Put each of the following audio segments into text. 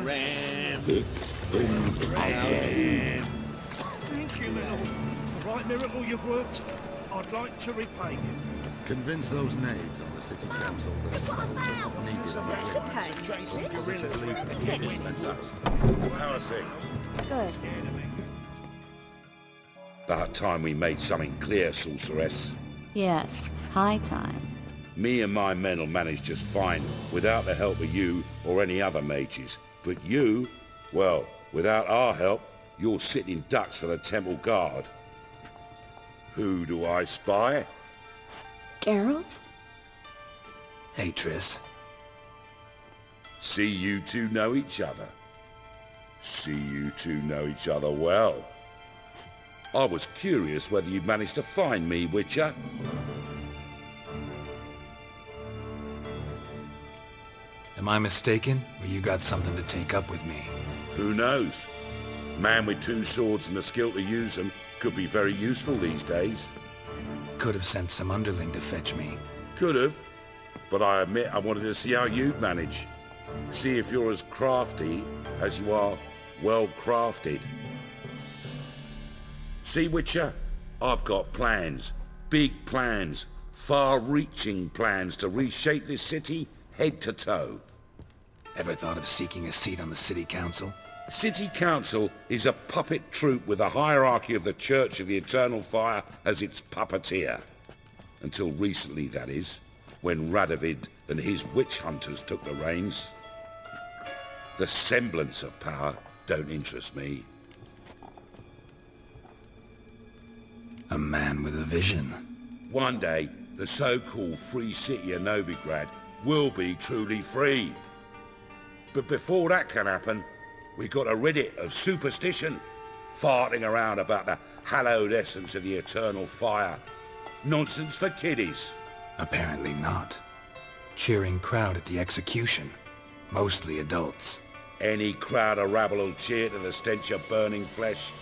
Thank you, my lord. The right miracle you've worked. I'd like to repay you. Convince those knaves on the city council that souls are not needed on How are things? Good. About time we made something clear, sorceress. Yes, high time. Me and my men will manage just fine, without the help of you or any other mages. But you, well, without our help, you're sitting ducks for the temple guard. Who do I spy? Geralt? Hey, Triss. See you two know each other. See you two know each other well. I was curious whether you'd managed to find me, Witcher. Am I mistaken, or you got something to take up with me? Who knows? Man with two swords and the skill to use them could be very useful these days. Could have sent some underling to fetch me. Could have, but I admit I wanted to see how you'd manage. See if you're as crafty as you are well crafted. See, Witcher, I've got plans. Big plans. Far-reaching plans to reshape this city head to toe. Ever thought of seeking a seat on the city council? City Council is a puppet troupe with a hierarchy of the Church of the Eternal Fire as its puppeteer. Until recently, that is, when Radovid and his witch hunters took the reins. The semblance of power don't interest me. A man with a vision. One day, the so-called free city of Novigrad will be truly free. But before that can happen, we got to rid it of superstition, farting around about the hallowed essence of the eternal fire. Nonsense for kiddies. Apparently not. Cheering crowd at the execution. Mostly adults. Any crowd of rabble will cheer to the stench of burning flesh.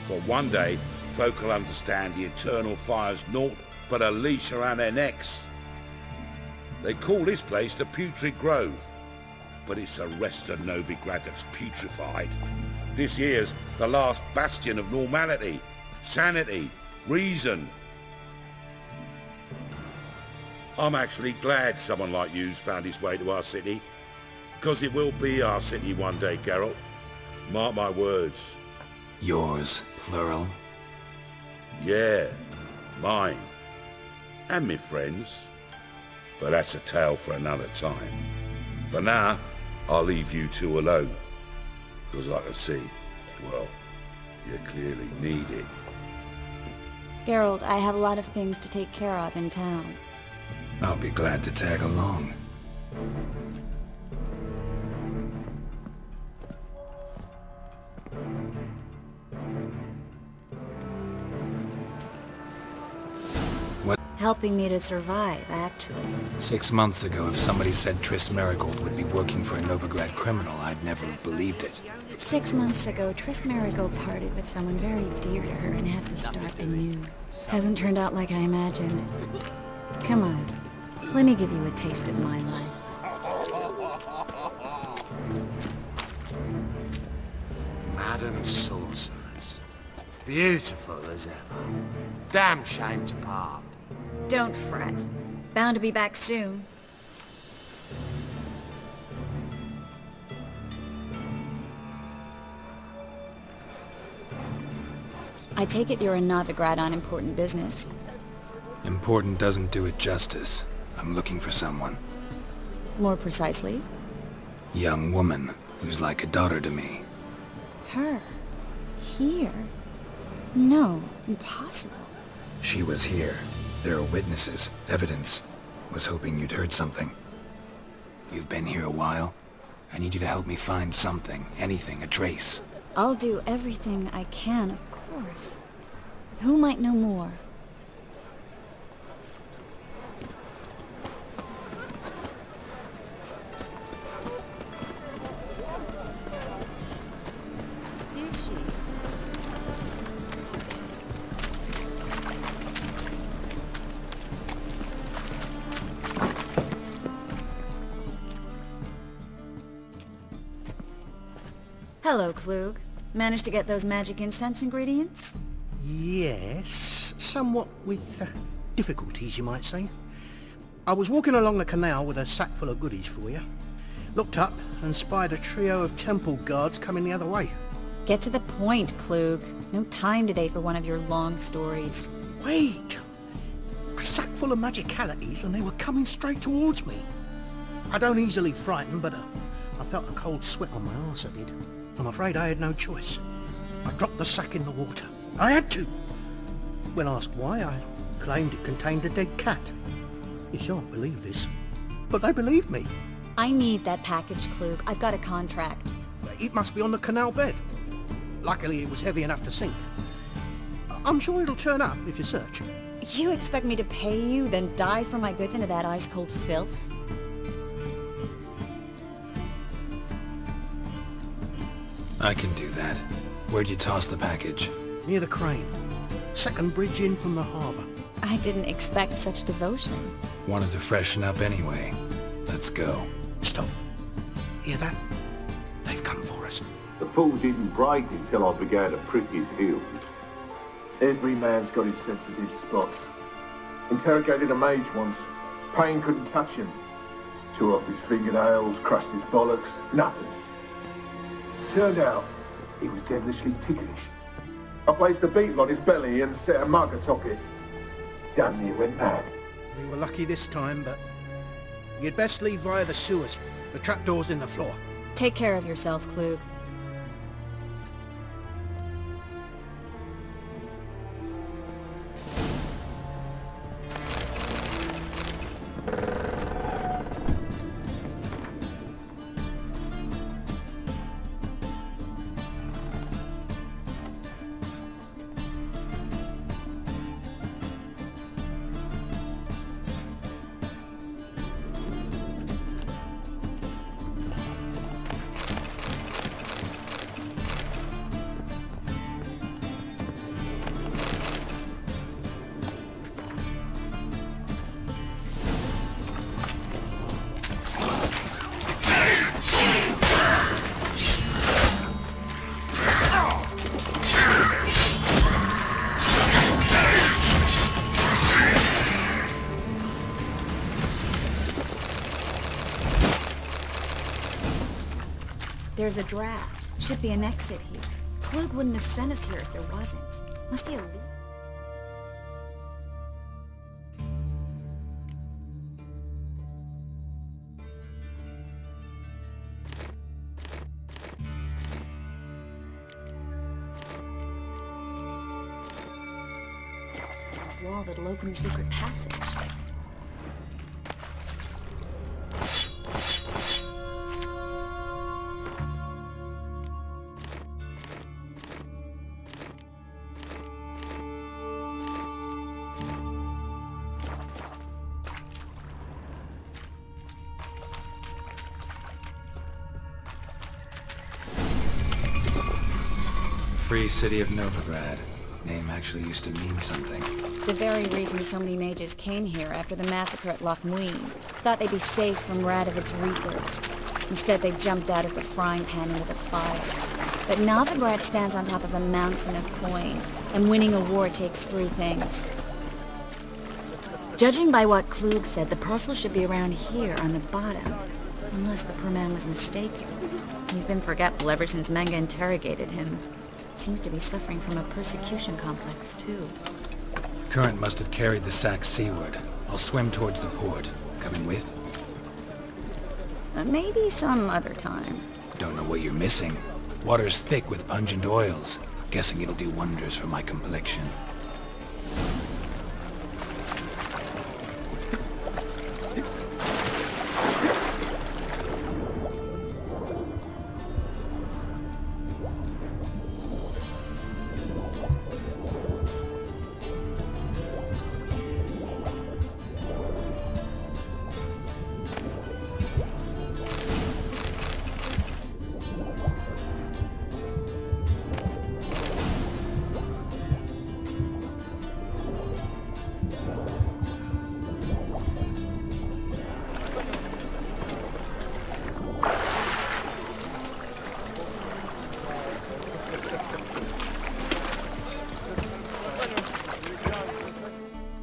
But one day, folk will understand the eternal fire's naught but a leash around their necks. They call this place the Putrid Grove. But it's the rest of Novigrad that's putrefied. This here's the last bastion of normality, sanity, reason. I'm actually glad someone like you's found his way to our city. Because it will be our city one day, Geralt. Mark my words. Yours, plural? Yeah, mine. And me friends. But that's a tale for another time. For now, I'll leave you two alone, because I can see, well, you clearly need it. Geralt, I have a lot of things to take care of in town. I'll be glad to tag along. Helping me to survive, actually. 6 months ago, if somebody said Triss Merigold would be working for a Novigrad criminal, I'd never believed it. 6 months ago, Triss Merigold parted with someone very dear to her and had to start anew. Hasn't turned out like I imagined. Come on, let me give you a taste of my life. Madam Sorceress. Beautiful as ever. Damn shame to part. Don't fret. Bound to be back soon. I take it you're in Novigrad on important business. Important doesn't do it justice. I'm looking for someone. More precisely? Young woman who's like a daughter to me. Her? Here? No, impossible. She was here. There are witnesses, evidence. Was hoping you'd heard something. You've been here a while. I need you to help me find something, anything, a trace. I'll do everything I can, of course. Who might know more? Hello, Klug. Managed to get those magic incense ingredients? Yes, somewhat with difficulties, you might say. I was walking along the canal with a sack full of goodies for you. Looked up and spied a trio of temple guards coming the other way. Get to the point, Klug. No time today for one of your long stories. Wait! A sack full of magicalities and they were coming straight towards me. I don't easily frighten, but I felt a cold sweat on my arse, I did. I'm afraid I had no choice. I dropped the sack in the water. I had to. When asked why, I claimed it contained a dead cat. You shan't believe this, but they believed me. I need that package, Klug. I've got a contract. It must be on the canal bed. Luckily, it was heavy enough to sink. I'm sure it'll turn up if you search. You expect me to pay you, then dive for my goods into that ice-cold filth? I can do that. Where'd you toss the package? Near the crane. Second bridge in from the harbour. I didn't expect such devotion. Wanted to freshen up anyway. Let's go. Stop. Hear that? They've come for us. The fool didn't break until I began to prick his heels. Every man's got his sensitive spots. Interrogated a mage once. Pain couldn't touch him. Tore off his fingernails, crushed his bollocks, nothing. Turned out, he was devilishly ticklish. I placed a beetle on his belly and set a mug atop it. Damn near went mad. We were lucky this time, but you'd best leave via the sewers. The trapdoor's in the floor. Take care of yourself, Klug. There's a draft. Should be an exit here. Klug wouldn't have sent us here if there wasn't. Must be a loop. This wall that'll open the secret passage. Free city of Novigrad. Name actually used to mean something. The very reason so many mages came here after the massacre at Loch Muin. Thought they'd be safe from Radovid's reapers. Instead, they jumped out of the frying pan into the fire. But Novigrad stands on top of a mountain of coin, and winning a war takes three things. Judging by what Klug said, the parcel should be around here on the bottom. Unless the poor man was mistaken. He's been forgetful ever since Manga interrogated him. Seems to be suffering from a persecution complex, too. Current must have carried the sack seaward. I'll swim towards the port. Coming with? Maybe some other time. Don't know what you're missing. Water's thick with pungent oils. Guessing it'll do wonders for my complexion.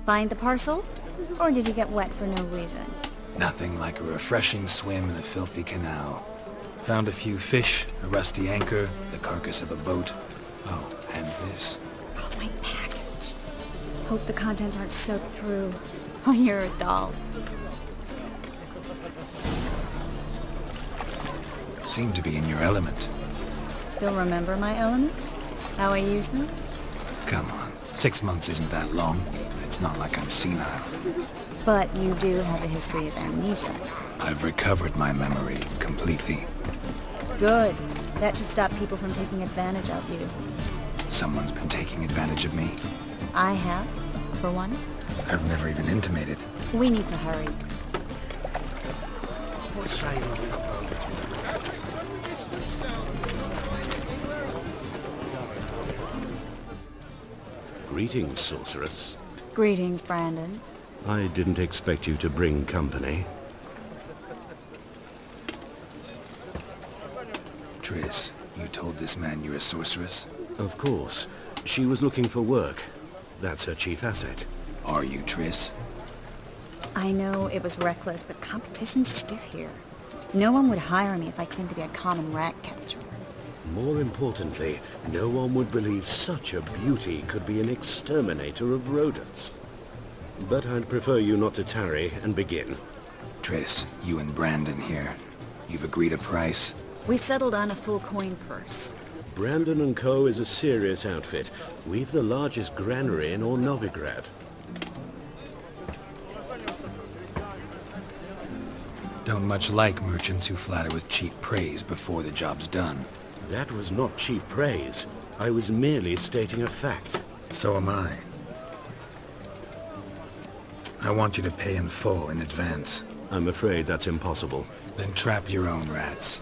Find the parcel? Or did you get wet for no reason? Nothing like a refreshing swim in a filthy canal. Found a few fish, a rusty anchor, the carcass of a boat. Oh, and this. Oh, my package. Hope the contents aren't soaked through. Oh, you're a doll. Seem to be in your element. Still remember my elements? How I use them? Come on, 6 months isn't that long. It's not like I'm senile. But you do have a history of amnesia. I've recovered my memory completely. Good. That should stop people from taking advantage of you. Someone's been taking advantage of me. I have, for one. I've never even intimated. We need to hurry. What say we up over Greetings, sorceress. Greetings, Brandon. I didn't expect you to bring company. Triss, you told this man you're a sorceress? Of course. She was looking for work. That's her chief asset. Are you, Triss? I know it was reckless, but competition's stiff here. No one would hire me if I claimed to be a common rat catcher. More importantly, no one would believe such a beauty could be an exterminator of rodents. But I'd prefer you not to tarry and begin. Triss, you and Brandon here. You've agreed a price? We settled on a full coin purse. Brandon & Co. is a serious outfit. We've the largest granary in all Novigrad. Don't much like merchants who flatter with cheap praise before the job's done. That was not cheap praise. I was merely stating a fact. So am I. I want you to pay in full in advance. I'm afraid that's impossible. Then trap your own rats.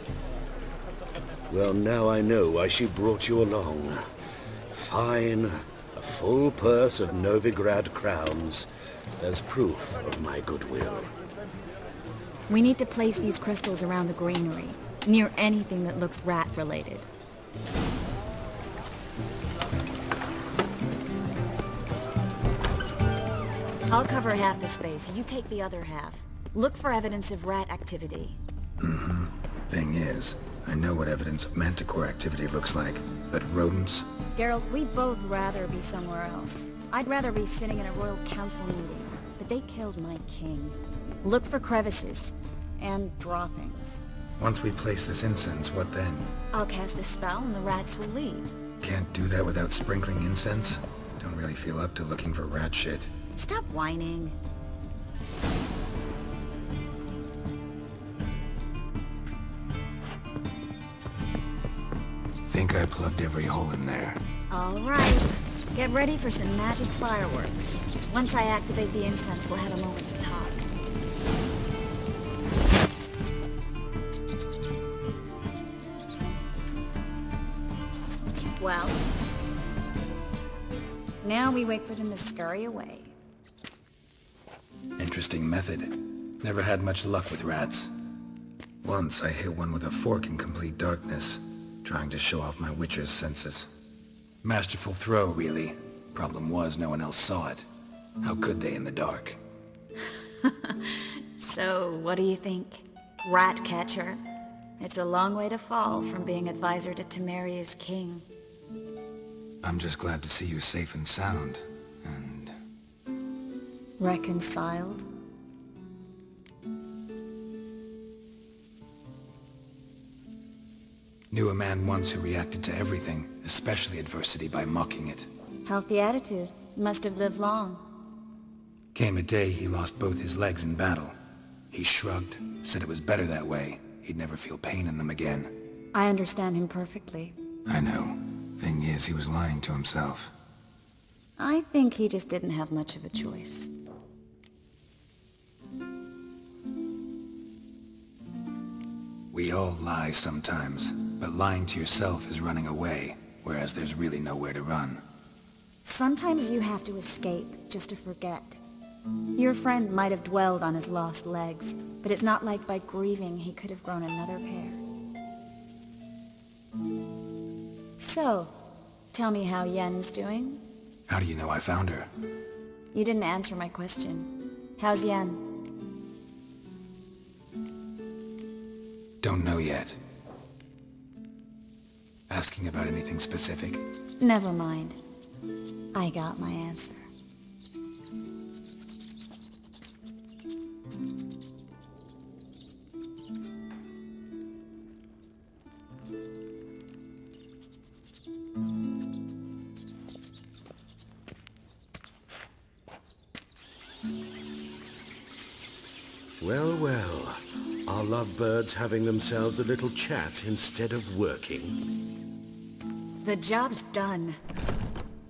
Well, now I know why she brought you along. Fine. A full purse of Novigrad crowns as proof of my goodwill. We need to place these crystals around the granary, near anything that looks rat-related. I'll cover half the space, you take the other half. Look for evidence of rat activity. Mm-hmm. Thing is, I know what evidence of manticore activity looks like, but rodents? Geralt, we'd both rather be somewhere else. I'd rather be sitting in a royal council meeting, but they killed my king. Look for crevices, and droppings. Once we place this incense, what then? I'll cast a spell and the rats will leave. Can't do that without sprinkling incense? Don't really feel up to looking for rat shit. Stop whining. Think I plugged every hole in there. All right. Get ready for some magic fireworks. Once I activate the incense, we'll have a moment to talk. Well, now we wait for them to scurry away. Interesting method. Never had much luck with rats. Once I hit one with a fork in complete darkness, trying to show off my witcher's senses. Masterful throw, really. Problem was, no one else saw it. How could they in the dark? So, what do you think? Rat catcher? It's a long way to fall from being advisor to Temeria's king. I'm just glad to see you safe and sound, and... Reconciled? Knew a man once who reacted to everything, especially adversity, by mocking it. Healthy attitude. Must have lived long. Came a day he lost both his legs in battle. He shrugged, said it was better that way. He'd never feel pain in them again. I understand him perfectly. I know. Thing is, he was lying to himself. I think he just didn't have much of a choice. We all lie sometimes, but lying to yourself is running away, whereas there's really nowhere to run. Sometimes you have to escape, just to forget. Your friend might have dwelled on his lost legs, but it's not like by grieving he could have grown another pair. So, tell me how Yen's doing? How do you know I found her? You didn't answer my question. How's Yen? Don't know yet. Asking about anything specific? Never mind. I got my answer. Well, well. Are lovebirds having themselves a little chat instead of working? The job's done.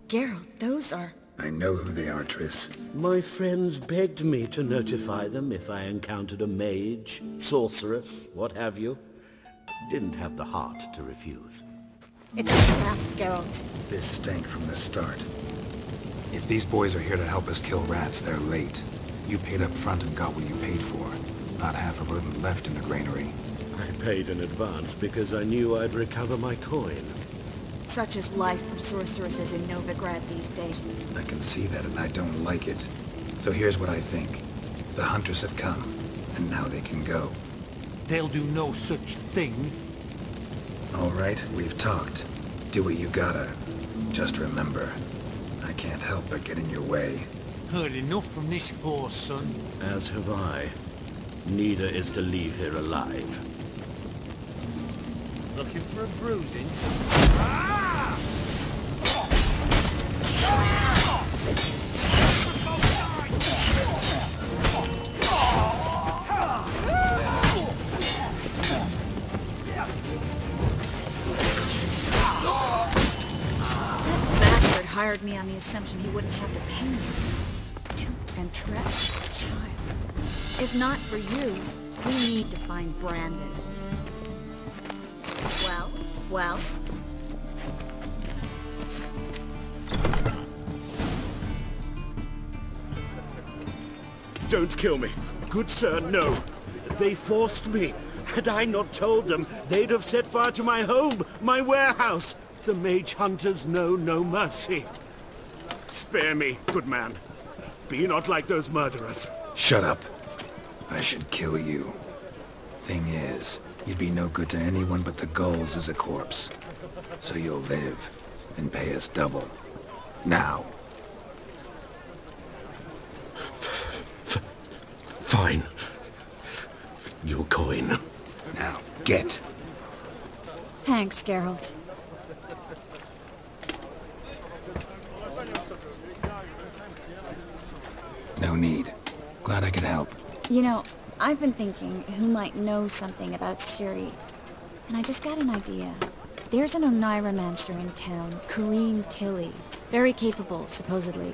Geralt, those are... I know who they are, Triss. My friends begged me to notify them if I encountered a mage, sorceress, what have you. Didn't have the heart to refuse. It's a trap, Geralt. This stank from the start. If these boys are here to help us kill rats, they're late. You paid up front and got what you paid for. Not half a burden left in the granary. I paid in advance because I knew I'd recover my coin. Such is life for sorceresses in Novigrad these days. I can see that and I don't like it. So here's what I think. The hunters have come, and now they can go. They'll do no such thing. All right, we've talked. Do what you gotta. Just remember, I can't help but get in your way. Heard enough from this horse, son. As have I. Neither is to leave here alive. Looking for a bruising? Bastard hired me on the assumption he wouldn't have to pay me. Duped and trapped, child. If not for you, we need to find Brandon. Well? Don't kill me. Good sir, no. They forced me. Had I not told them, they'd have set fire to my home, my warehouse. The mage hunters know no mercy. Spare me, good man. Be not like those murderers. Shut up. I should kill you. Thing is, you'd be no good to anyone but the gulls as a corpse. So you'll live, and pay us double. Now. Fine. Your coin. Now, get. Thanks, Geralt. No need. Glad I could help. You know, I've been thinking who might know something about Ciri. And I just got an idea. There's an Oniromancer in town, Quen Tilly. Very capable, supposedly.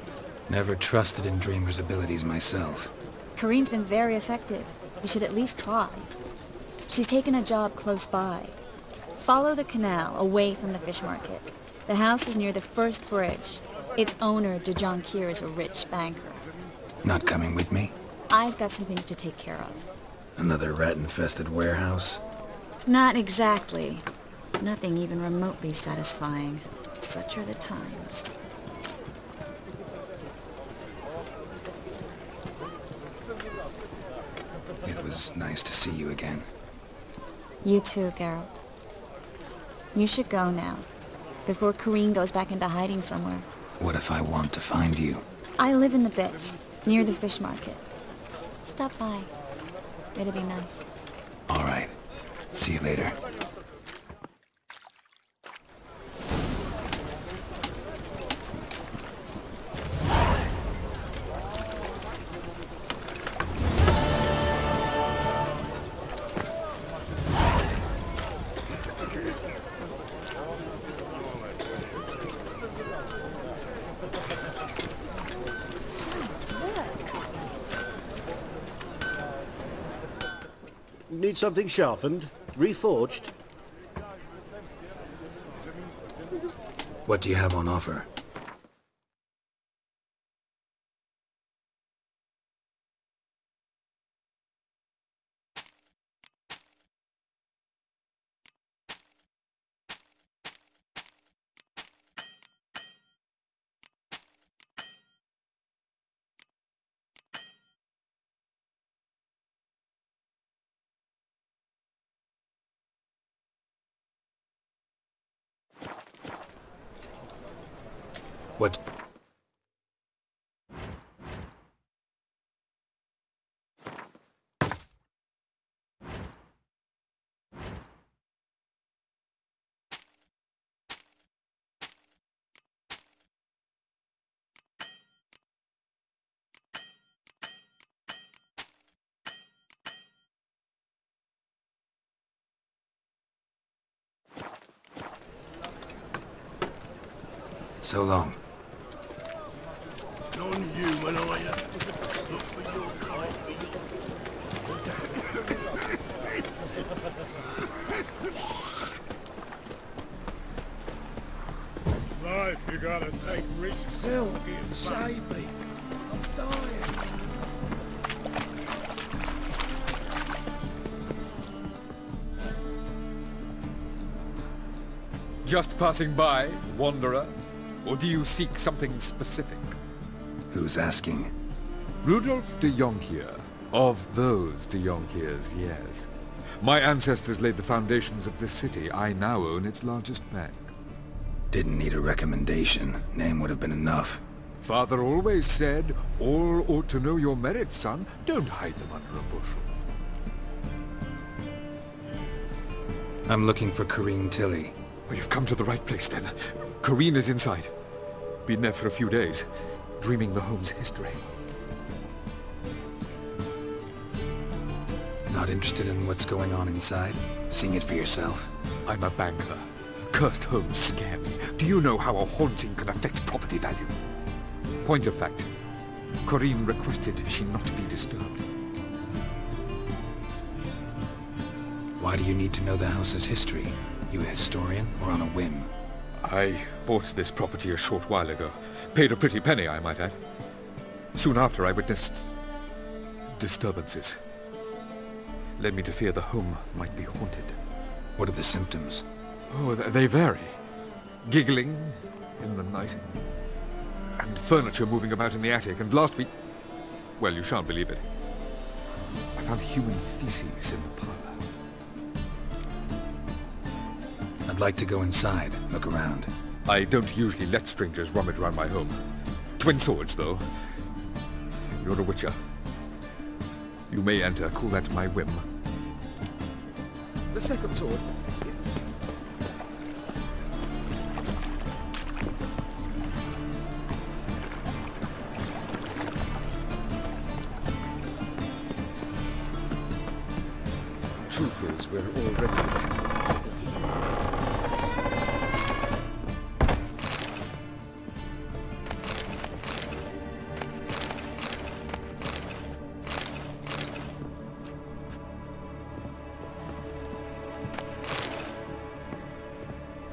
Never trusted in Dreamer's abilities myself. Corinne's been very effective. You should at least try. She's taken a job close by. Follow the canal, away from the fish market. The house is near the first bridge. Its owner, de Jonquier, is a rich banker. Not coming with me? I've got some things to take care of. Another rat-infested warehouse? Not exactly. Nothing even remotely satisfying. Such are the times. It was nice to see you again. You too, Geralt. You should go now, before Quen goes back into hiding somewhere. What if I want to find you? I live in the Bits, near the fish market. Stop by. It'll be nice. All right. See you later. Need something sharpened? Reforged? What do you have on offer? What? So long. Non-human, are you? Look for your kind. Life, you gotta take risks. Help! Save me! I'm dying! Just passing by, wanderer? Or do you seek something specific? Who's asking? Rudolf de Jonkier. Of those de Jonkiers, yes. My ancestors laid the foundations of this city. I now own its largest bank. Didn't need a recommendation. Name would have been enough. Father always said, all ought to know your merits, son. Don't hide them under a bushel. I'm looking for Corrine Tilly. Oh, you've come to the right place, then. Corrine is inside. Been there for a few days, dreaming the home's history. Not interested in what's going on inside? Seeing it for yourself? I'm a banker. Cursed homes scare me. Do you know how a haunting can affect property value? Point of fact, Corrine requested she not be disturbed. Why do you need to know the house's history? You a historian, or on a whim? I bought this property a short while ago. Paid a pretty penny, I might add. Soon after, I witnessed disturbances. Led me to fear the home might be haunted. What are the symptoms? Oh, they vary. Giggling in the night, and furniture moving about in the attic, and last week... well, you shan't believe it. I found human feces in the parlor. I'd like to go inside, look around. I don't usually let strangers rummage around my home. Twin swords, though. You're a witcher. You may enter, call that my whim. The second sword. Truth is, we're already...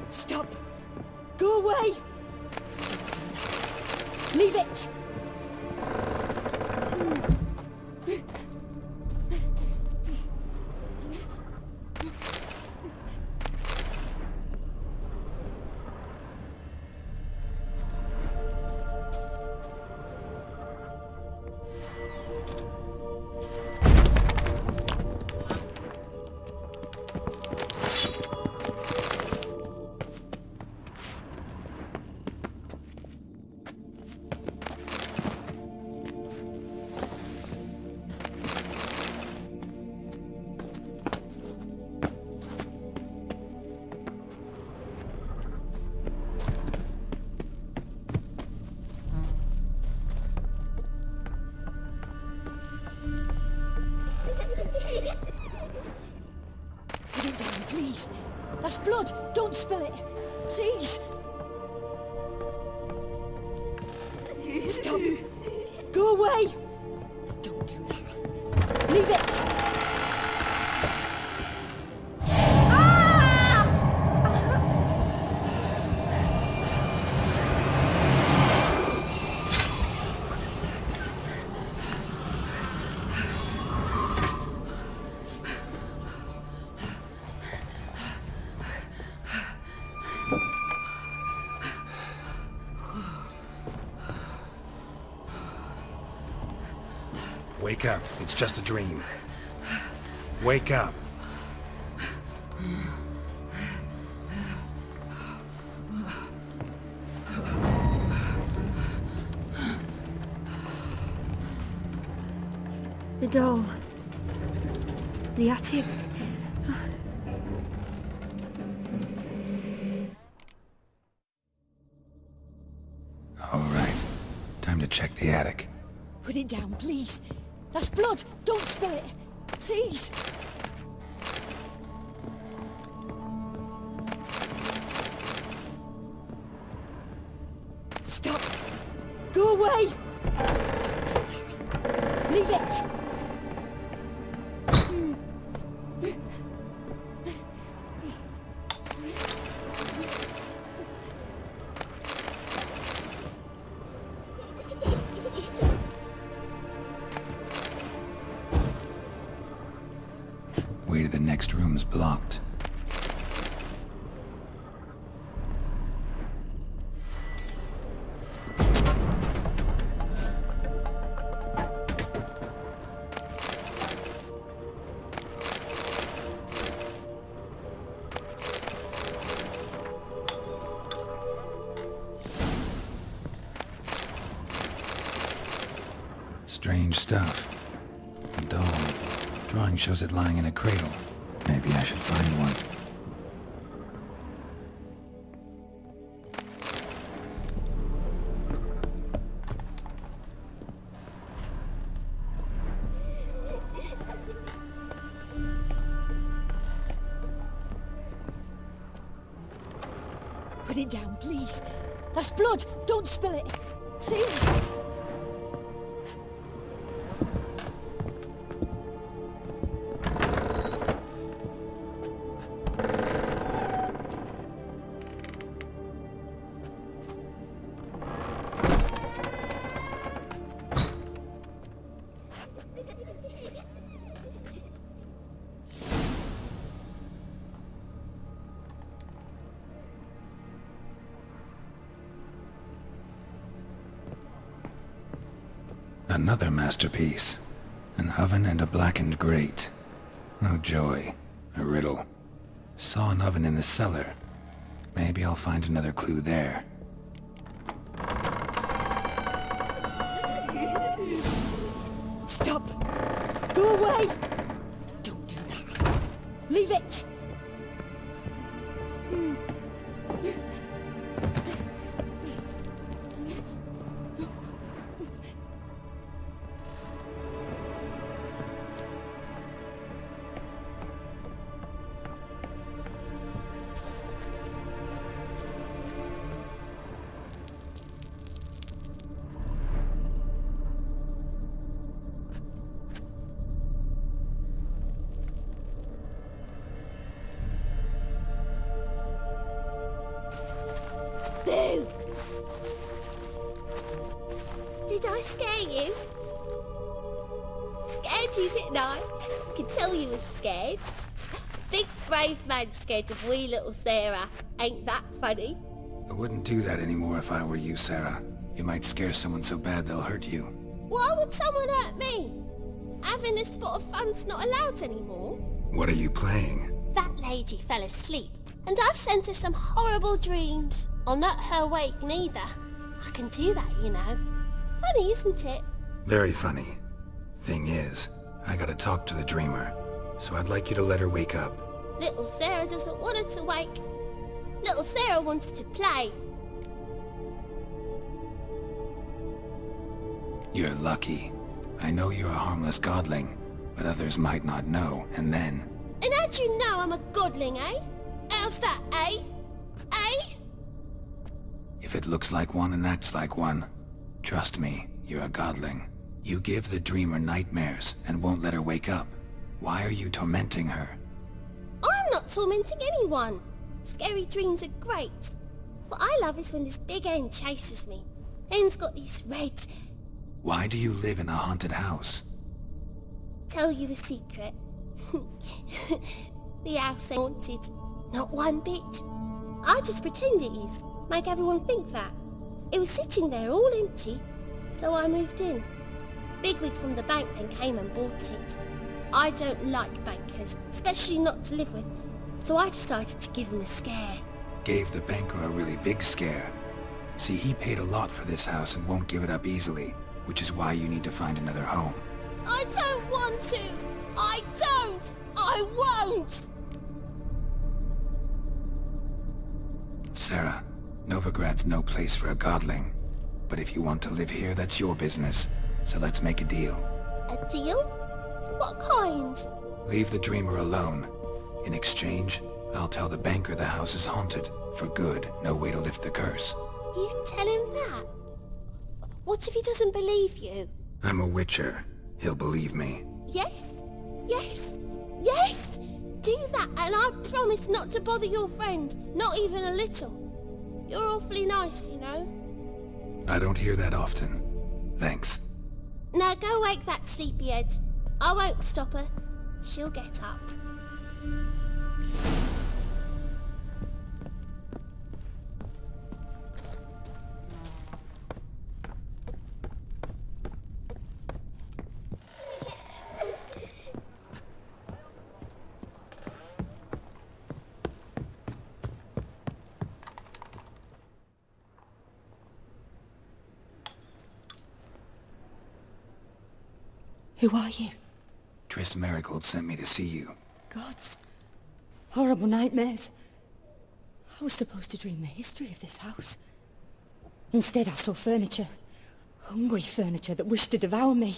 Stop! Go away! Leave it! Put it down, please. That's blood. Don't spill it. Please. Stop. Go away. Don't do that. Leave it. Wake up. It's just a dream. Wake up. The door. The attic. All right. Time to check the attic. Put it down, please. That's blood. Don't spill it. Please. Stop. Go away. Leave it. Way to the next room's blocked. Strange stuff. A doll. Drawing shows it lying in a cradle. Maybe I should find one. Put it down, please. That's blood. Don't spill it. Please. Another masterpiece. An oven and a blackened grate. Oh joy. A riddle. Saw an oven in the cellar. Maybe I'll find another clue there. Stop! Go away! Don't do that. Leave it! Boo! Did I scare you? Scared you, didn't I? I can tell you was scared. Big brave man scared of wee little Sarah. Ain't that funny? I wouldn't do that anymore if I were you, Sarah. You might scare someone so bad they'll hurt you. Why would someone hurt me? Having a spot of fun's not allowed anymore. What are you playing? That lady fell asleep, and I've sent her some horrible dreams. I'll not her wake neither. I can do that, you know. Funny, isn't it? Very funny. Thing is, I gotta talk to the dreamer, so I'd like you to let her wake up. Little Sarah doesn't want her to wake. Little Sarah wants to play. You're lucky. I know you're a harmless godling, but others might not know, and then... And how'd you know I'm a godling, eh? How's that, eh? Eh? If it looks like one and acts like one, trust me, you're a godling. You give the dreamer nightmares and won't let her wake up. Why are you tormenting her? I'm not tormenting anyone. Scary dreams are great. What I love is when this big hen chases me. Hen's got these red... Why do you live in a haunted house? Tell you a secret. The house ain't haunted. Not one bit. I just pretend it is. Make everyone think that. It was sitting there all empty, so I moved in. Bigwig from the bank then came and bought it. I don't like bankers, especially not to live with, so I decided to give him a scare. Gave the banker a really big scare. See, he paid a lot for this house and won't give it up easily, which is why you need to find another home. I don't want to! I don't! I won't! Sarah, Novigrad's no place for a godling. But if you want to live here, that's your business. So let's make a deal. A deal? What kind? Leave the dreamer alone. In exchange, I'll tell the banker the house is haunted. For good, no way to lift the curse. You tell him that? What if he doesn't believe you? I'm a witcher. He'll believe me. Yes? Yes? Yes! Do that and I promise not to bother your friend. Not even a little. You're awfully nice, you know. I don't hear that often. Thanks. Now go wake that sleepyhead. I won't stop her. She'll get up. Who are you? Triss Marigold sent me to see you. Gods. Horrible nightmares. I was supposed to dream the history of this house. Instead I saw furniture. Hungry furniture that wished to devour me.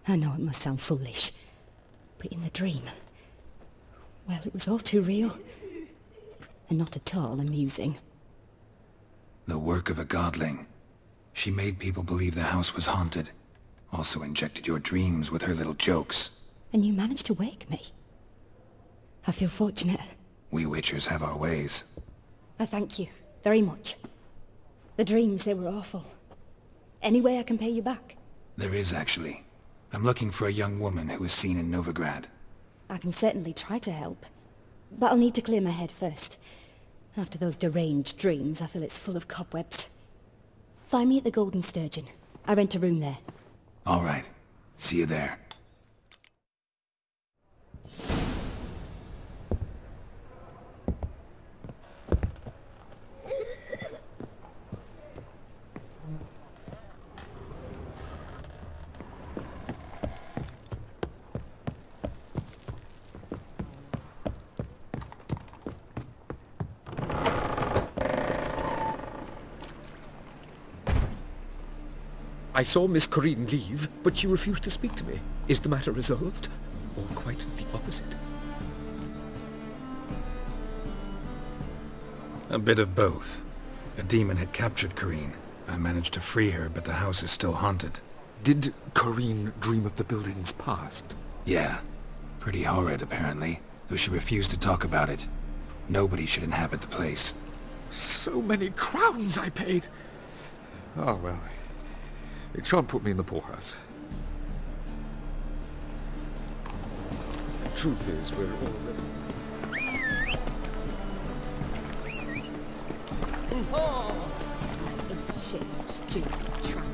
I know it must sound foolish, but in the dream, well, it was all too real. And not at all amusing. The work of a godling. She made people believe the house was haunted. Also injected your dreams with her little jokes. And you managed to wake me. I feel fortunate. We witchers have our ways. I thank you, very much. The dreams, they were awful. Any way I can pay you back? There is, actually. I'm looking for a young woman who was seen in Novigrad. I can certainly try to help. But I'll need to clear my head first. After those deranged dreams, I feel it's full of cobwebs. Find me at the Golden Sturgeon. I rent a room there. All right. See you there. I saw Miss Corinne leave, but she refused to speak to me. Is the matter resolved? Or quite the opposite? A bit of both. A demon had captured Corinne. I managed to free her, but the house is still haunted. Did Corinne dream of the building's past? Yeah. Pretty horrid, apparently, though she refused to talk about it. Nobody should inhabit the place. So many crowns I paid! Oh, well, it shan't put me in the poorhouse. The truth is, we're already... Oh! Shit, stupid tramp.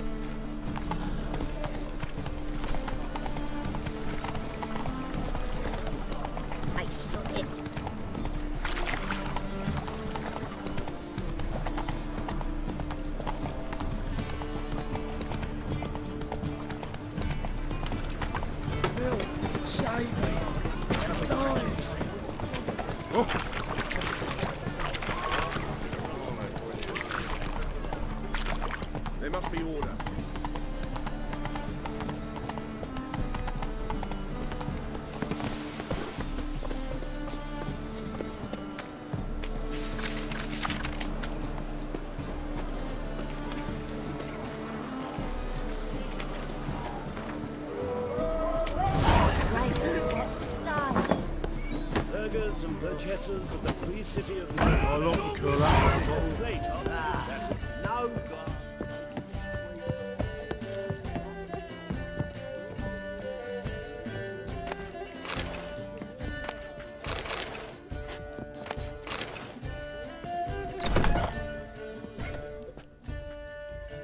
I saw it. There must be order. Burghers and burgesses of the free city of I long to kill that great on that. No God.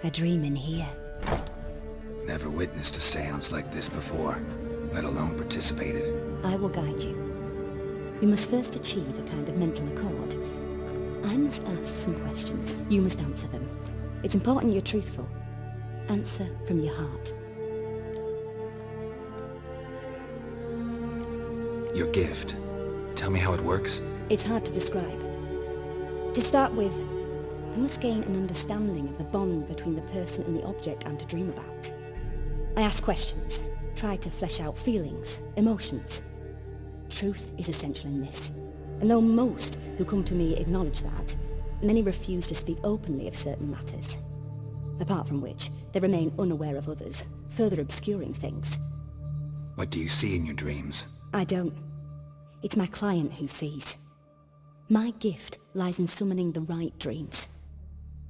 A dream in here. Never witnessed a seance like this before, let alone participated. I will guide you. You must first achieve a kind of mental accord. I must ask some questions. You must answer them. It's important you're truthful. Answer from your heart. Your gift. Tell me how it works. It's hard to describe. To start with, I must gain an understanding of the bond between the person and the object I'm to dream about. I ask questions, try to flesh out feelings, emotions. Truth is essential in this, and though most who come to me acknowledge that, many refuse to speak openly of certain matters. Apart from which, they remain unaware of others, further obscuring things. What do you see in your dreams? I don't. It's my client who sees. My gift lies in summoning the right dreams.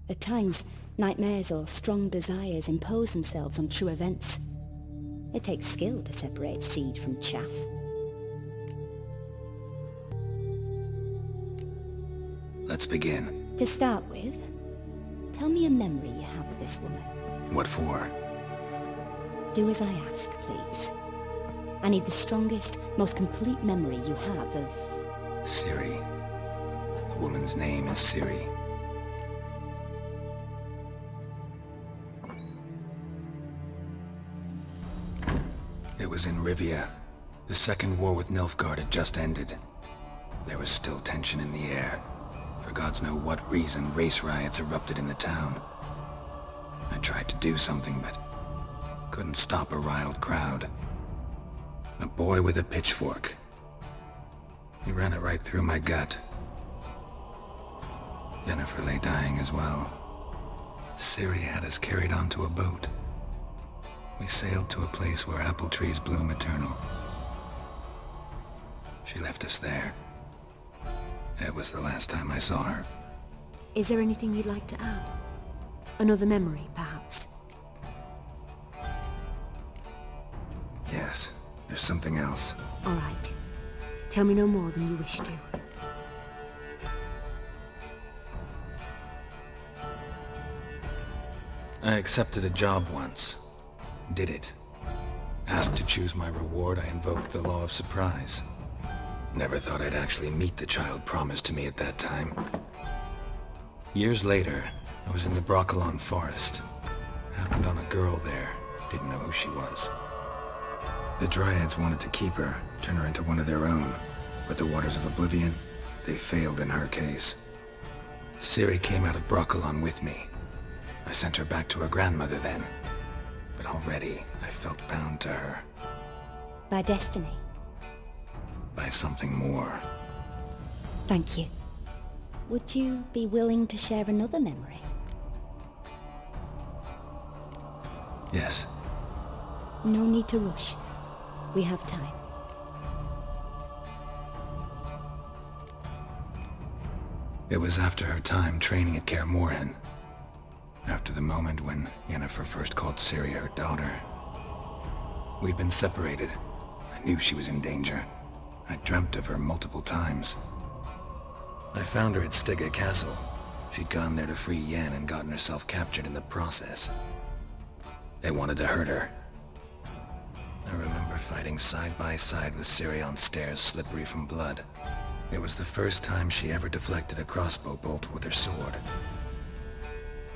At times, nightmares or strong desires impose themselves on true events. It takes skill to separate seed from chaff. Let's begin. To start with, tell me a memory you have of this woman. What for? Do as I ask, please. I need the strongest, most complete memory you have of... Ciri. The woman's name is Ciri. It was in Rivia. The second war with Nilfgaard had just ended. There was still tension in the air. For gods know what reason, race riots erupted in the town. I tried to do something, but couldn't stop a riled crowd. A boy with a pitchfork. He ran it right through my gut. Yennefer lay dying as well. Ciri had us carried onto a boat. We sailed to a place where apple trees bloom eternal. She left us there. It was the last time I saw her. Is there anything you'd like to add? Another memory, perhaps? Yes, there's something else. All right. Tell me no more than you wish to. I accepted a job once. Did it. Asked to choose my reward, I invoked the law of surprise. Never thought I'd actually meet the child promised to me at that time. Years later, I was in the Broccolon forest. Happened on a girl there. Didn't know who she was. The Dryads wanted to keep her, turn her into one of their own. But the Waters of Oblivion, they failed in her case. Ciri came out of Broccolon with me. I sent her back to her grandmother then. But already, I felt bound to her. By destiny. By something more. Thank you. Would you be willing to share another memory? Yes. No need to rush. We have time. It was after her time training at Kaer Morhen. After the moment when Yennefer first called Ciri her daughter. We'd been separated. I knew she was in danger. I dreamt of her multiple times. I found her at Stygga Castle. She'd gone there to free Yen and gotten herself captured in the process. They wanted to hurt her. I remember fighting side by side with Ciri on stairs slippery from blood. It was the first time she ever deflected a crossbow bolt with her sword.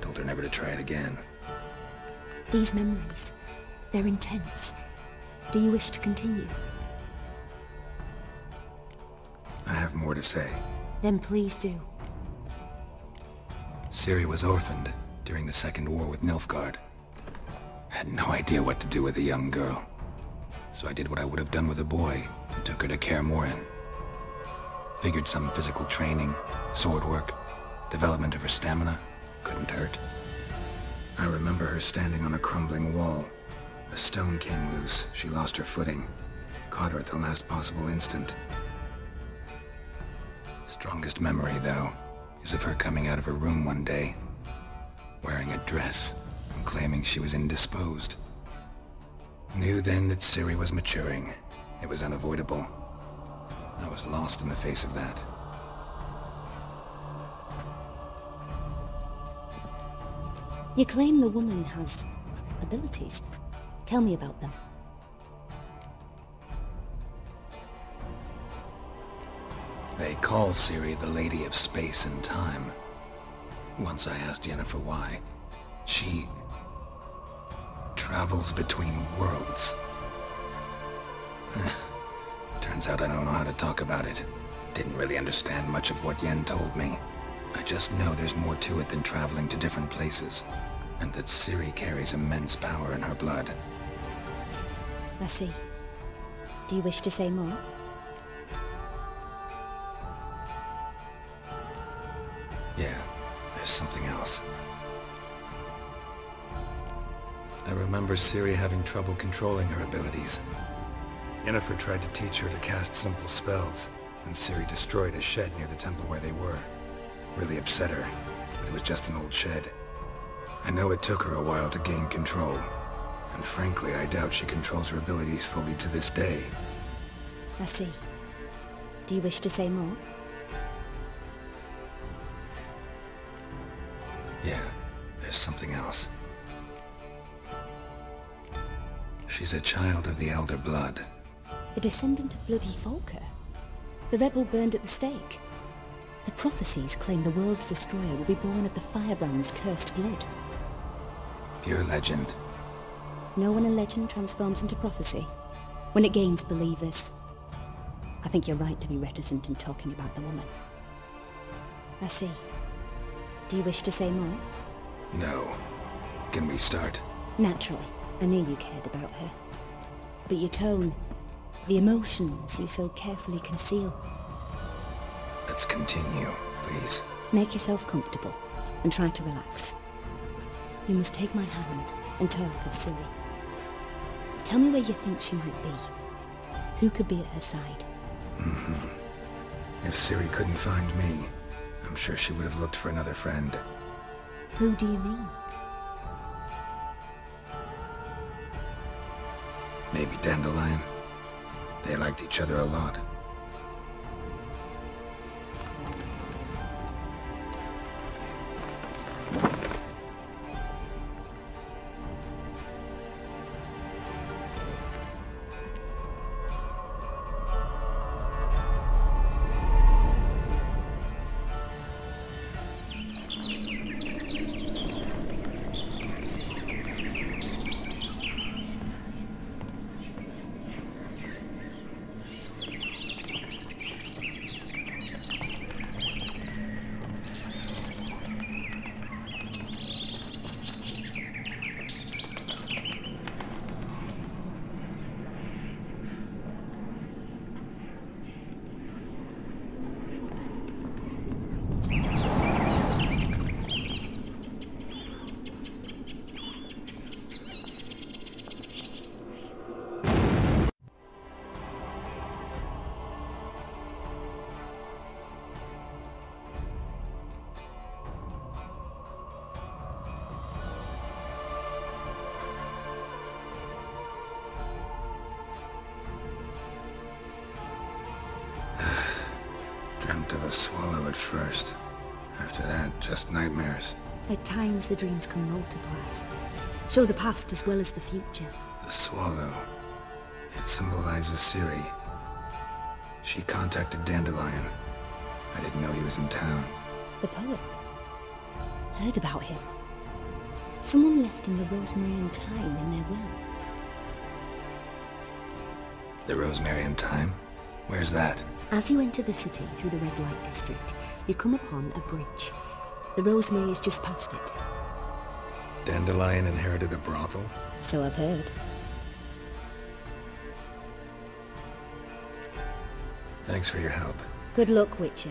Told her never to try it again. These memories, they're intense. Do you wish to continue? I have more to say. Then please do. Ciri was orphaned during the Second War with Nilfgaard. Had no idea what to do with a young girl. So I did what I would have done with a boy and took her to Kaer Morhen. Figured some physical training, sword work, development of her stamina couldn't hurt. I remember her standing on a crumbling wall. A stone came loose, she lost her footing. Caught her at the last possible instant. Strongest memory, though, is of her coming out of her room one day, wearing a dress and claiming she was indisposed. Knew then that Ciri was maturing. It was unavoidable. I was lost in the face of that. You claim the woman has abilities. Tell me about them. They call Ciri the Lady of Space and Time. Once I asked Yennefer why. She travels between worlds. Turns out I don't know how to talk about it. Didn't really understand much of what Yen told me. I just know there's more to it than traveling to different places, and that Ciri carries immense power in her blood. I see. Do you wish to say more? Yeah, there's something else. I remember Ciri having trouble controlling her abilities. Yennefer tried to teach her to cast simple spells, and Ciri destroyed a shed near the temple where they were. Really upset her, but it was just an old shed. I know it took her a while to gain control, and frankly I doubt she controls her abilities fully to this day. I see. Do you wish to say more? Yeah, there's something else. She's a child of the Elder Blood. A descendant of bloody Volker? The rebel burned at the stake? The prophecies claim the world's destroyer will be born of the Firebrand's cursed blood. Pure legend. Know when a legend transforms into prophecy? When it gains believers. I think you're right to be reticent in talking about the woman. I see. Do you wish to say more? No. Can we start? Naturally. I knew you cared about her. But your tone, the emotions you so carefully conceal. Let's continue, please. Make yourself comfortable and try to relax. You must take my hand and talk of Ciri. Tell me where you think she might be. Who could be at her side? If Ciri couldn't find me, I'm sure she would have looked for another friend. Who do you mean? Maybe Dandelion. They liked each other a lot. Dreamt of a swallow at first. After that, just nightmares. At times the dreams can multiply. Show the past as well as the future. The swallow. It symbolizes Ciri. She contacted Dandelion. I didn't know he was in town. The poet. Heard about him. Someone left him the rosemary and thyme in their will. The rosemary and thyme? Where's that? As you enter the city through the red light district, you come upon a bridge. The rosemary is just past it. Dandelion inherited a brothel? So I've heard. Thanks for your help. Good luck, Witcher.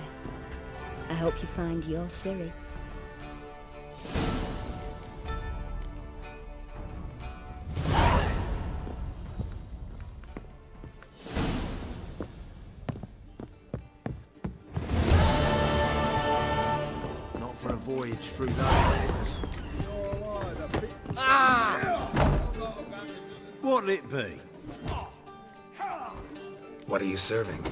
I hope you find your Ciri. Not for a voyage through those waters. What'll it be? What are you serving?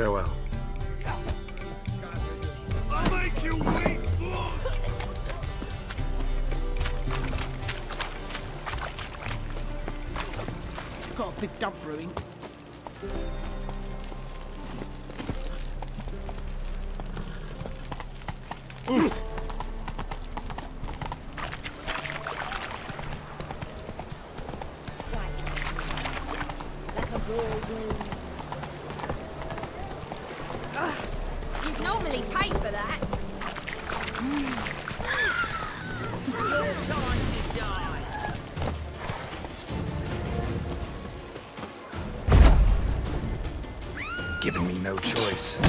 Farewell. I'll make you weep blood! Got a big dump brewing. You'd normally pay for that. It's your time to die. Giving me no choice.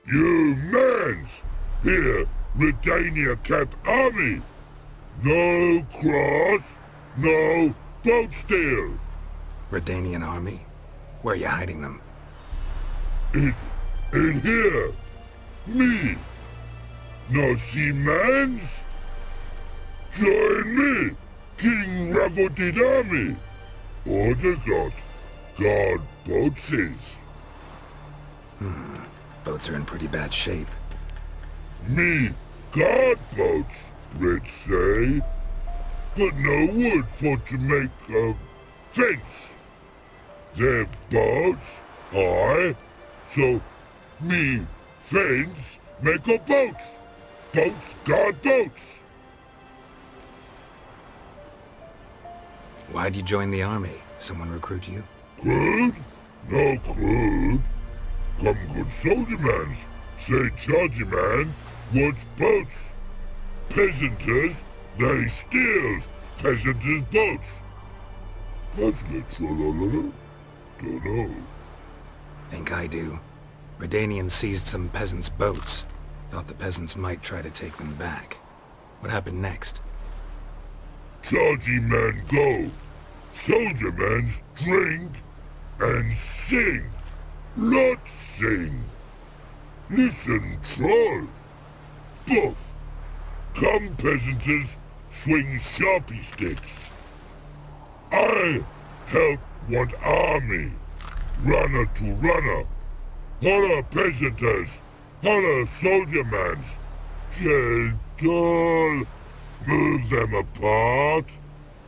You mans! Here, Redania Camp Army! No cross, no boat steal! Redanian army? Where are you hiding them? In here! Me! No see mans? Join me, King Ravodid army! Order got guard boatses. Boats are in pretty bad shape. Me guard boats, Red say. But no wood for to make a fence. Their boats, aye. So me fence make a boat. Boats guard boats. Why'd you join the army? Someone recruit you? Crude? No crude. Come good soldier mans. Say chargy man wants boats. Peasanters, they steals peasanters' boats. That's literal, don't know. Think I do. Redanians seized some peasants' boats. Thought the peasants might try to take them back. What happened next? Chargy man go. Soldier mans drink and sing. Lot sing. Listen, troll. Both. Come peasanters swing sharpie sticks. I help one army. Runner to runner. Holla peasanters. Holla soldier mans. Gentle. Move them apart.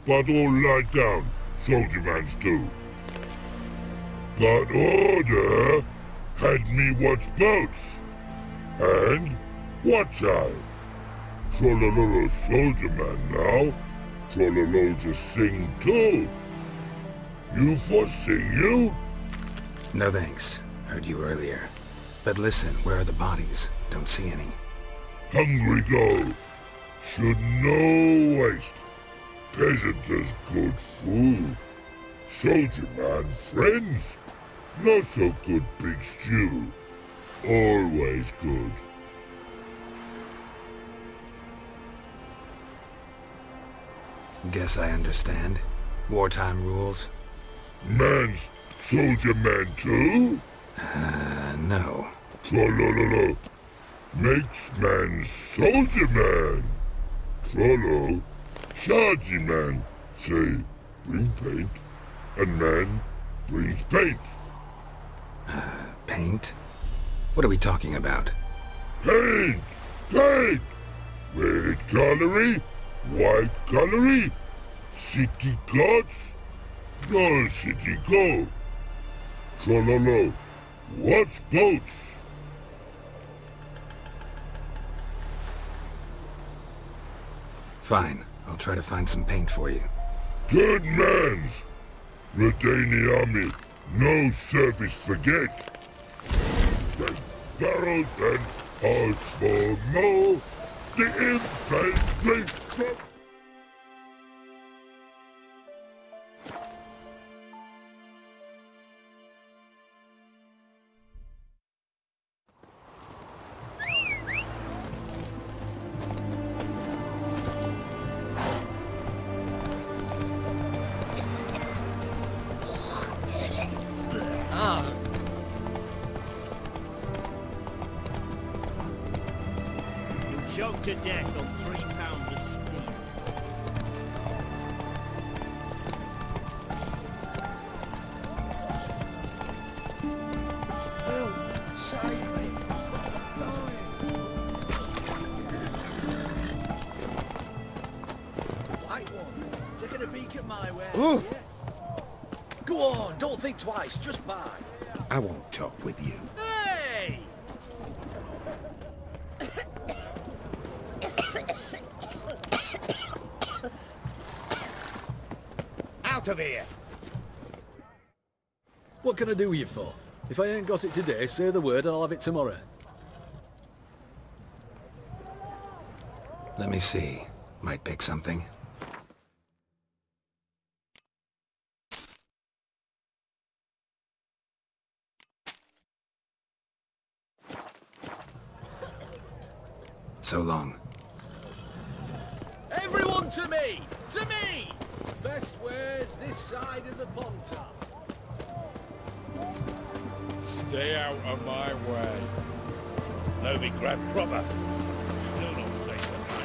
But all lie down. Soldier mans too. But order had me watch boats. And watch out. Trollololo soldier man now. Trollolo just sing too. You for sing you? No thanks. Heard you earlier. But listen, where are the bodies? Don't see any. Hungry go. Should no waste. Peasant has good food. Soldier man friends. Not so good big stew. Always good. Guess I understand. Wartime rules? Man's soldier man too? No. Trollololo. Makes man soldier man. Trollo. Chargy man. Say, bring paint. And man brings paint. Paint? What are we talking about? Paint! Paint! Red colory, white colory, city gods, no city go. Trollolo, what's boats? Fine, I'll try to find some paint for you. Good mans! Retain the army, no service forget. Take barrels and as for more, the infantry. Choked to death on 3 pounds of steel. Help! Save me! I'm dying! White one, taking a peek at my wares, yeah? Go on, don't think twice, just buy. I won't talk with you. Hey! Out of here! What can I do you for? If I ain't got it today, say the word and I'll have it tomorrow. Let me see. Might pick something. So long. Everyone to me! To me! Best wares this side of the Pontar. Stay out of my way. Novigrad proper. Still not safe at night.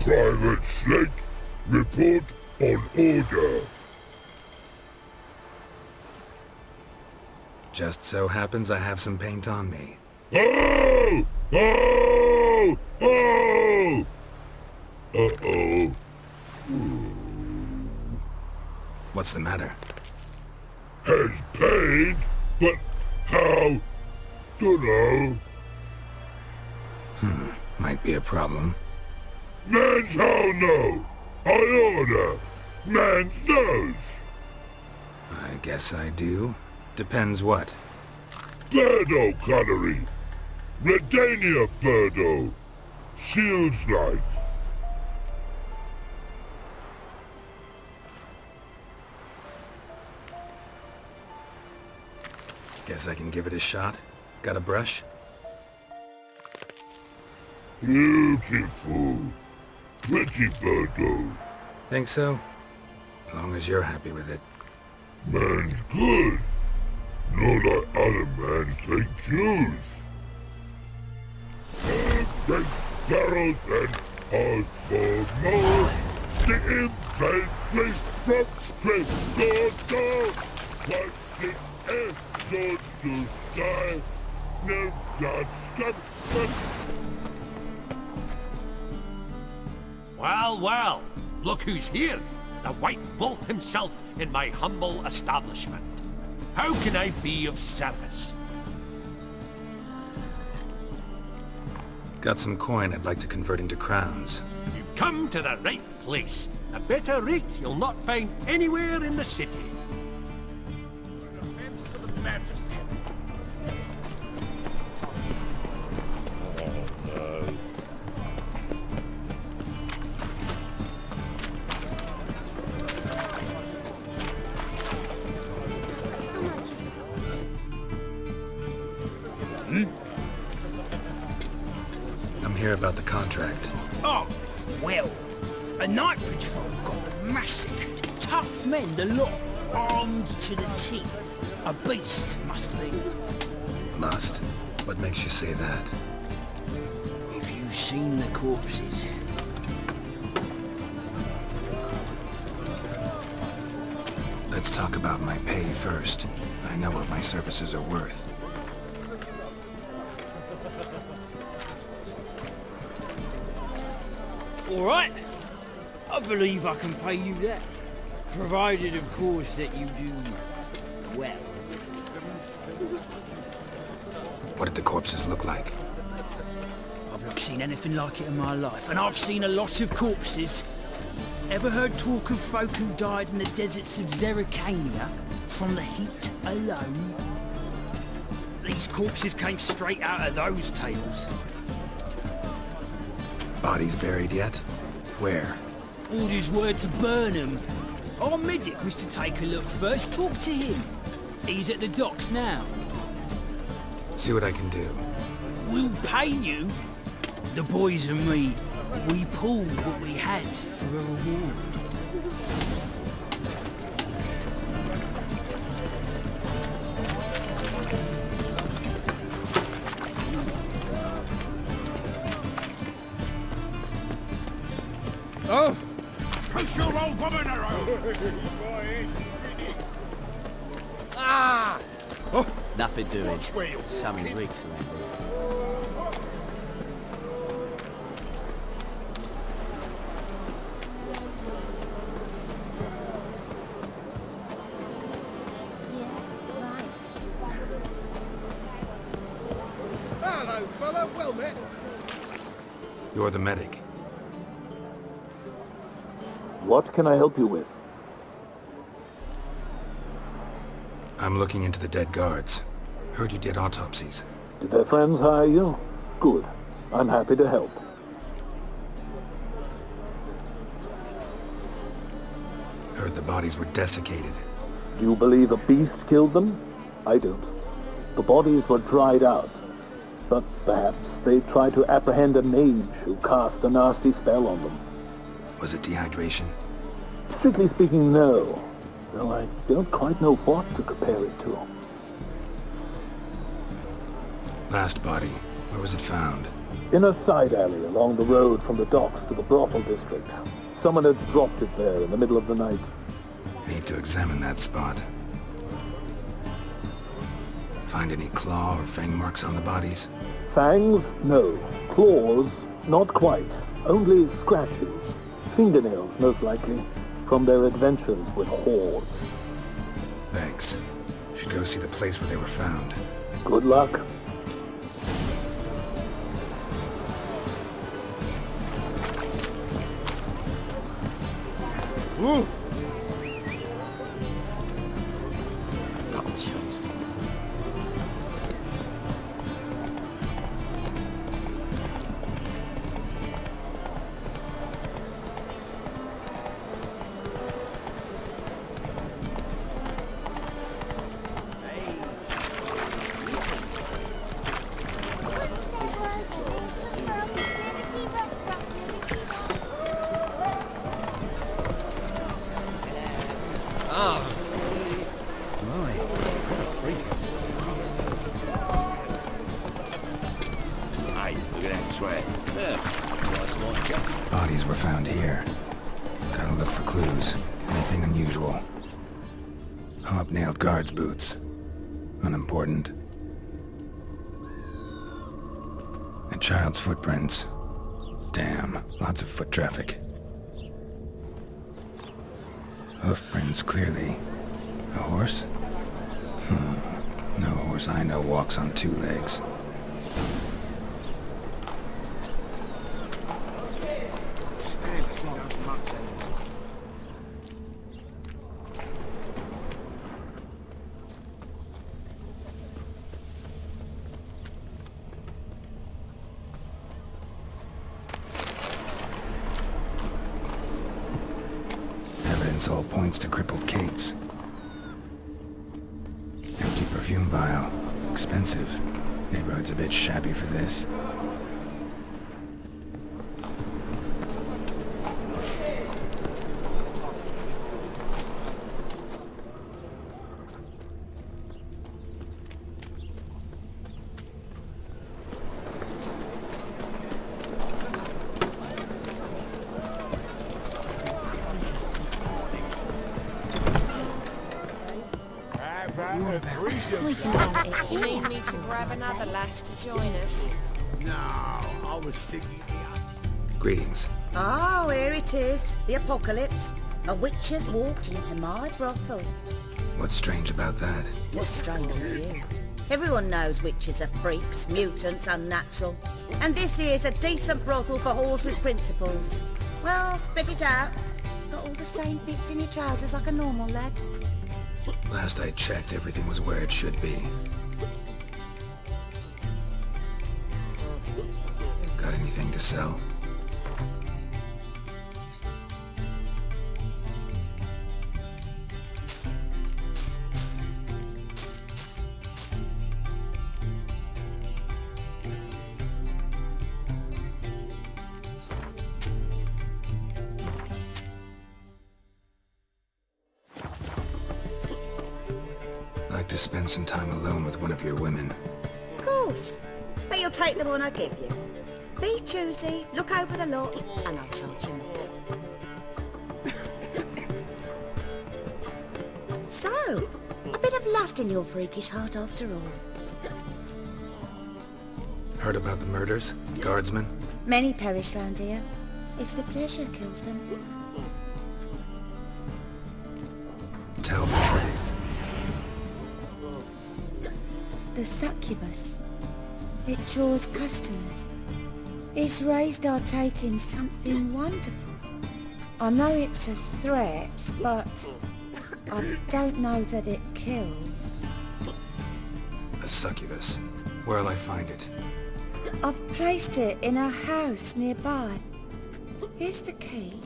Private Slate, report on order. Just so happens I have some paint on me. Oh! Oh! Oh! Uh-oh. What's the matter? Has paint, but how? Dunno. Might be a problem. Man's how no! I order. Man's nose. I guess I do. Depends what. Birdo cutlery. Redania Birdo. Shields like. Guess I can give it a shot. Got a brush? Beautiful. Pretty Birdo. Think so? As long as you're happy with it. Man's good. Not like other mans take Jews. Great barrels and Osborne more. The infantry from straight Gordo. Watching air swords to sky. No blood scum. Well, well. Look who's here. The White Wolf himself in my humble establishment. How can I be of service? Got some coin I'd like to convert into crowns. You've come to the right place. A better rate you'll not find anywhere in the city. Offense to the Majesty. I'm here about the contract. Oh, well, a night patrol got massacred. Tough men, the lot, armed to the teeth. A beast, must be. Must? What makes you say that? Have you seen the corpses? Let's talk about my pay first. I know what my services are worth. All right. I believe I can pay you that. Provided, of course, that you do well. What did the corpses look like? I've not seen anything like it in my life, and I've seen a lot of corpses. Ever heard talk of folk who died in the deserts of Zerrikania from the heat alone? These corpses came straight out of those tales. Bodies buried yet? Where? Orders were to burn them. Our medic was to take a look first. Talk to him. He's at the docks now. See what I can do. We'll pay you. The boys and me, we pulled what we had for a reward. Oh! Push your old woman around! Ah! Oh. Nothing doing. Some rigs around here. Hello, fella. Well met. You're the medic. What can I help you with? I'm looking into the dead guards. Heard you did autopsies. Did their friends hire you? Good. I'm happy to help. Heard the bodies were desiccated. Do you believe a beast killed them? I don't. The bodies were dried out. But perhaps they tried to apprehend a mage who cast a nasty spell on them. Was it dehydration? Strictly speaking, no. Though I don't quite know what to compare it to. Last body, where was it found? In a side alley along the road from the docks to the brothel district. Someone had dropped it there in the middle of the night. Need to examine that spot. Find any claw or fang marks on the bodies? Fangs? No. Claws? Not quite. Only scratches. Fingernails, most likely. From their adventures with hordes. Thanks. Should go see the place where they were found. Good luck. Ooh. Double chase. Bodies were found here. Gotta look for clues. Anything unusual. Hobnailed guards' boots. Unimportant. A child's footprints. Damn, lots of foot traffic. Hoofprints, clearly. A horse? No horse I know walks on two legs. Evidence all points to crippled Kate's. Empty perfume vial. Expensive. Neighborhood's a bit shabby for this. You need me to grab another lass to join us? No, I was thinking... Greetings. Oh, here it is. The apocalypse. A witch has walked into my brothel. What's strange about that? What's strange is you. Everyone knows witches are freaks, mutants, unnatural. And this here's a decent brothel for whores with principles. Well, spit it out. Got all the same bits in your trousers like a normal lad. Last I checked, everything was where it should be. Got anything to sell? Like to spend some time alone with one of your women. Of course. But you'll take the one I give you. Be choosy, look over the lot, and I'll charge you more. So, a bit of lust in your freakish heart after all. Heard about the murders? Guardsmen? Many perish round here. It's the pleasure kills them. Tell the truth. The succubus. It draws customers. It's raised our take in something wonderful. I know it's a threat, but I don't know that it kills. A succubus. Where'll I find it? I've placed it in a house nearby. Here's the key.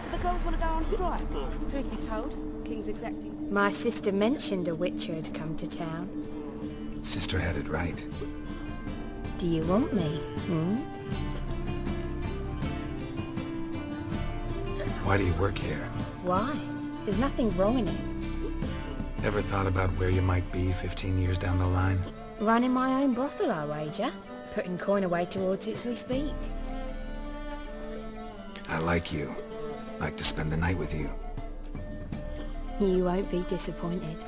So the girls want to go on strike? Truth be told, King's exacting. My sister mentioned a witcher had come to town. Sister had it right. Do you want me? Why do you work here? Why? There's nothing wrong in it. Ever thought about where you might be 15 years down the line? Running my own brothel, I wager. Putting coin away towards it as we speak. I like you. Like to spend the night with you. You won't be disappointed.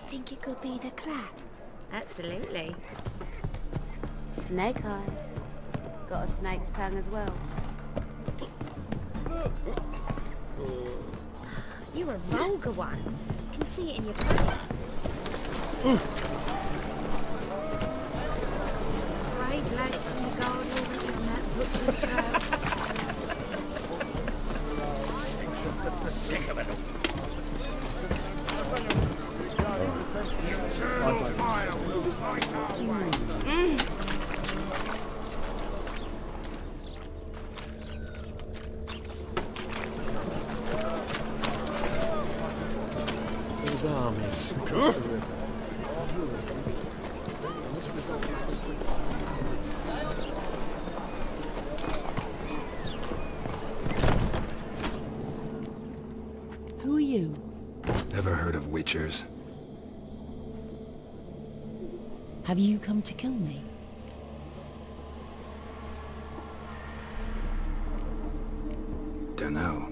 Think it could be the clap? Absolutely. Snake eyes. Got a snake's tongue as well. You're a vulgar one. I can see it in your face. Brave lads from the guard already on that butcher's trail. Sick of it. Eternal fire will light our way. Those armies across the river. Who are you? Ever heard of witchers? Have you come to kill me? Dunno.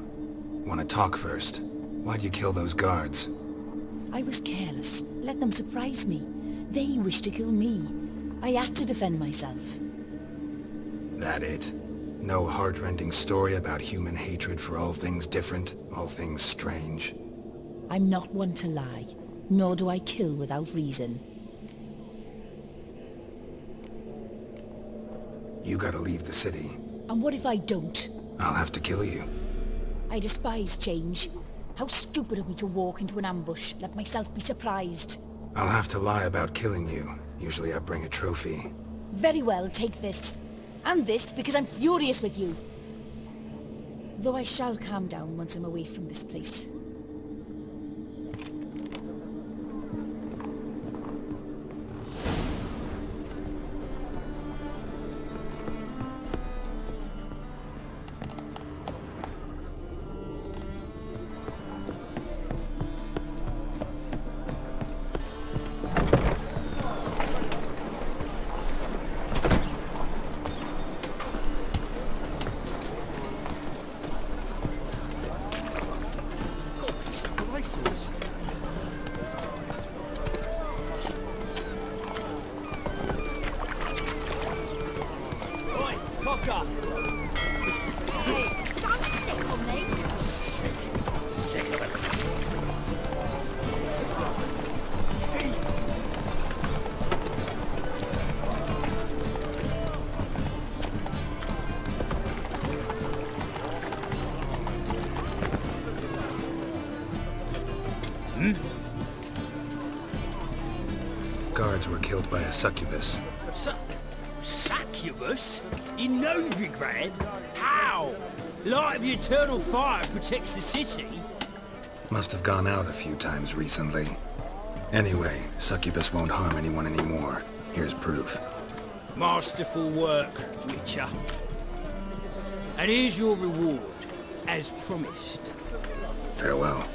Wanna talk first? Why'd you kill those guards? I was careless. Let them surprise me. They wished to kill me. I had to defend myself. That it? No heart-rending story about human hatred for all things different, all things strange? I'm not one to lie, nor do I kill without reason. You gotta leave the city. And what if I don't? I'll have to kill you. I despise change. How stupid of me to walk into an ambush, let myself be surprised. I'll have to lie about killing you. Usually I bring a trophy. Very well, take this. And this, because I'm furious with you. Though I shall calm down once I'm away from this place. Guards were killed by a succubus. Succubus? In Novigrad? How? Light of the eternal fire protects the city? Must have gone out a few times recently. Anyway, succubus won't harm anyone anymore. Here's proof. Masterful work, Witcher. And here's your reward, as promised. Farewell.